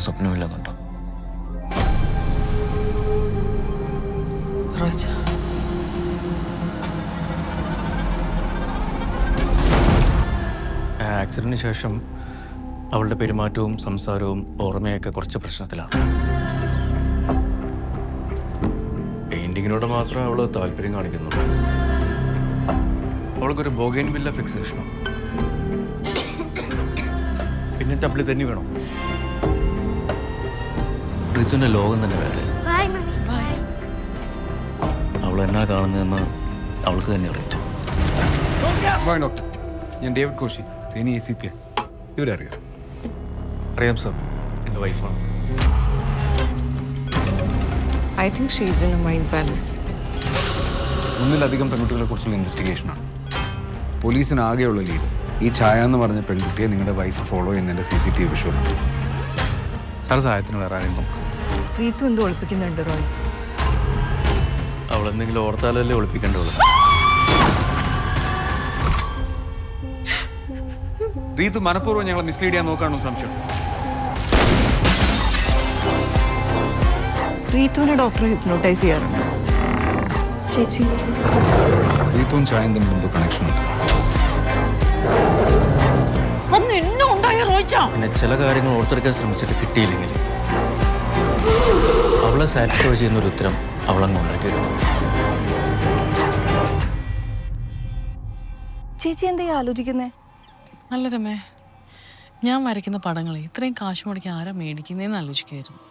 സ്വപ്നമില്ലെന്നുണ്ടോ? ആക്സിഡന്റിന് ശേഷം അവളുടെ പെരുമാറ്റവും സംസാരവും ഓർമ്മയൊക്കെ കുറച്ച് പ്രശ്നത്തിലാണ്. പെയിന്റിങ്ങിനോട് മാത്രമേ അവള് താല്പര്യം കാണിക്കുന്നുള്ളൂ. അവൾക്കൊരു ബോഗൈൻവില്ല ഫിക്സേഷനോ പിന്നെ തപ്പിളി തന്നെ വേണം. ഋതുവിന്റെ ലോകം തന്നെ വേറെ. അവൾ എന്നാ കാണുന്നതെന്ന് അവൾക്ക് തന്നെ അറിയാം. ഡോക്ടർ, ഞാൻ ഡേവിഡ് കോശി, തേനി ACP. ഇവരറിയോ? അറിയാം സാർ, എൻ്റെ വൈഫാണ്. I think she's in a mind palace. ഒന്നിലധികം പെൺകുട്ടികളെ കുറിച്ചുള്ള ഇൻവെസ്റ്റിഗേഷനാണ്. പോലീസിന് ആകെയുള്ള ലീഡ് ഈ ഛായ എന്ന് പറഞ്ഞ പെൺകുട്ടിയെ നിങ്ങളുടെ വൈഫ് ഫോളോ ചെയ്യുന്നതിന്റെ CCTV വിഷ്വലാണ്. സാർ സഹായത്തിന് വേറെ ആരെയും നോക്കും. പ്രീതു എന്തോ ഒളിപ്പിക്കുന്നുണ്ട് റോയ്സ്. അവൾ എന്തെങ്കിലും ഓർത്താലല്ലേ ഒളിപ്പിക്കേണ്ടതുള്ളൂ. റീതു മനഃപൂർവ്വം ഞങ്ങളെ മിസ്ലീഡ് ചെയ്യാൻ നോക്കാണോ സംശയം? റീതുവിനെ ഡോക്ടർ ഹിപ്നോട്ടൈസ് ചെയ്യാറുണ്ട്. ചേച്ചി, റീതുവും ഛായയും തമ്മിൽ എന്തോ കണക്ഷൻ ഉണ്ട്. പിന്നെ ചില കാര്യങ്ങൾ ഓർത്തെടുക്കാൻ ശ്രമിച്ചിട്ട് കിട്ടിയില്ലെങ്കിൽ അവളെ സാറ്റിസ്ഫൈ ചെയ്യുന്നൊരു ഉത്തരം അവളങ്ങ് ഉണ്ടാക്കിയിരുന്നു. ചേച്ചി എന്താ ആലോചിക്കുന്നേ? അല്ല രമേ, ഞാൻ വരയ്ക്കുന്ന പടങ്ങൾ ഇത്രയും കാശ് മുടക്കി ആരാ മേടിക്കുന്നതെന്ന് ആലോചിക്കുമായിരുന്നു.